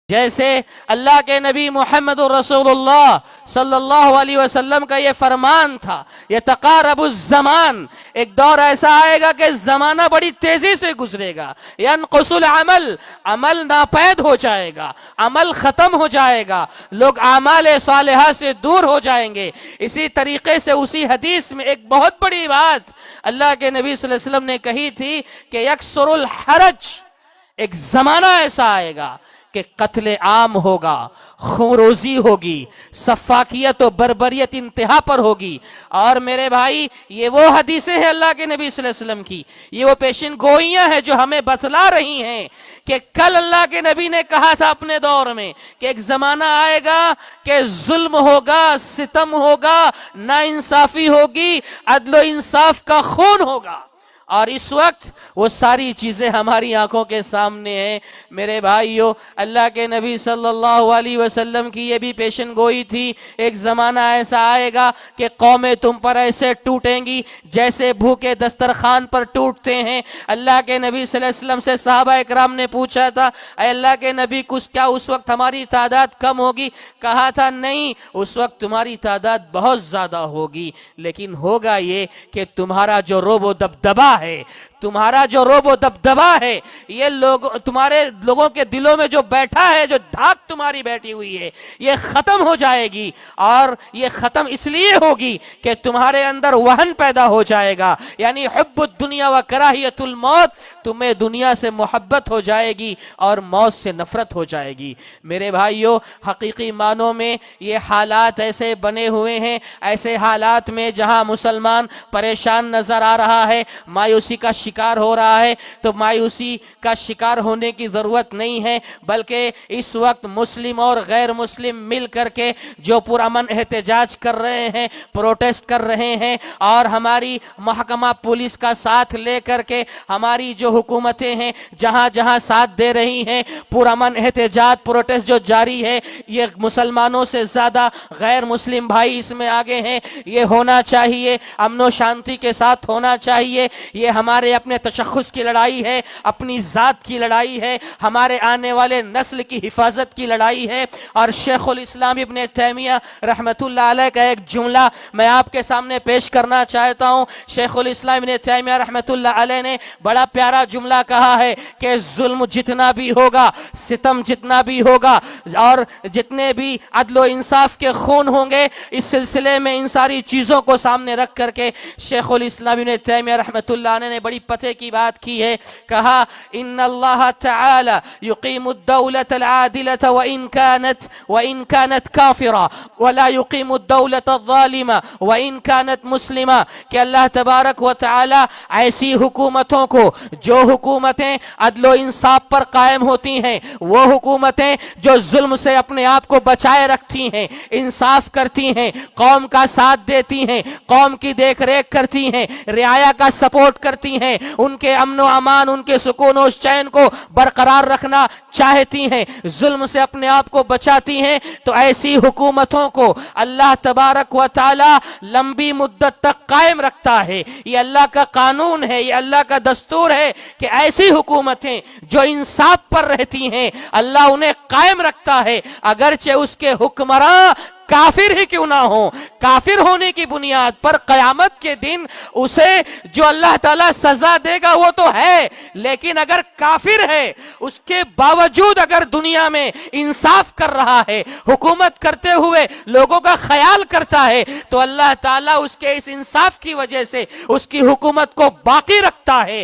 جیسے اللہ کے نبی محمد رسول اللہ صلی اللہ علیہ وسلم کا یہ فرمان تھا، یتقارب الزمان، ایک دور ایسا آئے گا کہ زمانہ بڑی تیزی سے گزرے گا، ینقص العمل، عمل ناپید ہو جائے گا، عمل ختم ہو جائے گا، لوگ اعمال صالحہ سے دور ہو جائیں گے۔ اسی طریقے سے اسی حدیث میں ایک بہت بڑی بات اللہ کے نبی صلی اللہ علیہ وسلم نے کہی تھی کہ یکثر الحرج، ایک زمانہ ایسا آئے گا کہ قتل عام ہوگا، خونریزی ہوگی، سفاکیت و بربریت انتہا پر ہوگی۔ اور میرے بھائی، یہ وہ حدیثیں ہیں اللہ کے نبی صلی اللہ علیہ وسلم کی، یہ وہ پیشن گوئیاں ہیں جو ہمیں بتلا رہی ہیں کہ کل اللہ کے نبی نے کہا تھا اپنے دور میں کہ ایک زمانہ آئے گا کہ ظلم ہوگا، ستم ہوگا، ناانصافی ہوگی، عدل و انصاف کا خون ہوگا، اور اس وقت وہ ساری چیزیں ہماری آنکھوں کے سامنے ہیں۔ میرے بھائیو، اللہ کے نبی صلی اللہ علیہ وسلم کی یہ بھی پیشن گوئی تھی، ایک زمانہ ایسا آئے گا کہ قومیں تم پر ایسے ٹوٹیں گی جیسے بھوکے دسترخوان پر ٹوٹتے ہیں۔ اللہ کے نبی صلی اللہ علیہ وسلم سے صحابہ اکرام نے پوچھا تھا، اے اللہ کے نبی، کیا اس وقت ہماری تعداد کم ہوگی؟ کہا تھا نہیں، اس وقت تمہاری تعداد بہت زیادہ ہوگی، لیکن ہوگا یہ کہ تمہارا جو رعب و دبدبہ ہے، تمہارا جو رعب و دبدبہ ہے، یہ تمہارے لوگوں کے دلوں میں جو بیٹھا ہے، جو دھاک تمہاری بیٹھی ہوئی ہے، یہ ختم ہو جائے گی، اور یہ ختم اس لیے ہوگی کہ تمہارے اندر وہن پیدا ہو جائے گا، یعنی حب الدنیا و کراہیت الموت، تمہیں دنیا سے محبت ہو جائے گی اور موت سے نفرت ہو جائے گی۔ میرے بھائیوں، حقیقی معنوں میں یہ حالات ایسے بنے ہوئے ہیں، ایسے حالات میں جہاں مسلمان پریشان نظر آ رہا ہے، مایوسی کا شکار ہو رہا ہے، تو مایوسی کا شکار ہونے کی ضرورت نہیں ہے، بلکہ اس وقت مسلم اور غیر مسلم مل کر کے جو پرامن احتجاج کر رہے ہیں، پروٹیسٹ کر رہے ہیں، اور ہماری محکمہ پولیس کا ساتھ لے کر کے ہماری جو حکومتیں ہیں جہاں جہاں ساتھ دے رہی ہیں، پرامن احتجاج پروٹیسٹ جو جاری ہے، یہ مسلمانوں سے زیادہ غیر مسلم بھائی اس میں آگے ہیں۔ یہ ہونا چاہیے، امن و شانتی کے ساتھ ہونا چاہیے۔ یہ ہمارے اپنے تشخص کی لڑائی ہے، اپنی ذات کی لڑائی ہے، ہمارے آنے والے نسل کی حفاظت کی لڑائی ہے۔ اور شیخ الاسلام ابن تیمیہ رحمت اللہ علیہ کا ایک جملہ میں آپ کے سامنے پیش کرنا چاہتا ہوں۔ شیخ الاسلام ابن تیمیہ رحمت اللہ علیہ نے بڑا پیارا جملہ کہا ہے کہ ظلم جتنا بھی ہوگا، ستم جتنا بھی ہوگا، اور جتنے بھی عدل و انصاف کے خون ہوں گے، اس سلسلے میں ان ساری چیزوں کو سامنے رکھ کر کے شیخ الاسلام ابن تیمیہ رحمت اللہ علیہ نے بڑی پتے کی بات کی ہے۔ کہا، ان اللہ تعالی یقیم الدولة العادلة وإن كانت کافرہ ولا یقیم الدولة الظالمہ وإن كانت مسلمہ، کہ اللہ تبارک و تعالی ایسی حکومتوں کو، جو حکومتیں عدل و انصاف پر قائم ہوتی ہیں، وہ حکومتیں جو ظلم سے اپنے آپ کو بچائے رکھتی ہیں، انصاف کرتی ہیں، قوم کا ساتھ دیتی ہیں، قوم کی دیکھ ریکھ کرتی ہیں، رعایا کا سپورٹ کرتی ہیں، ان کے امن و امان، ان کے سکون و چین کو برقرار رکھنا چاہتی ہیں، ظلم سے اپنے آپ کو بچاتی ہیں، تو ایسی حکومتوں کو اللہ تبارک و تعالی لمبی مدت تک قائم رکھتا ہے۔ یہ اللہ کا قانون ہے، یہ اللہ کا دستور ہے کہ ایسی حکومتیں جو انصاف پر رہتی ہیں، اللہ انہیں قائم رکھتا ہے، اگرچہ اس کے حکمراں کافر ہی کیوں نہ ہو۔ کافر ہونے کی بنیاد پر قیامت کے دن اسے جو اللہ تعالیٰ سزا دے گا وہ تو ہے، لیکن اگر کافر ہے، اس کے باوجود اگر دنیا میں انصاف کر رہا ہے، حکومت کرتے ہوئے لوگوں کا خیال کرتا ہے، تو اللہ تعالیٰ اس کے اس انصاف کی وجہ سے اس کی حکومت کو باقی رکھتا ہے۔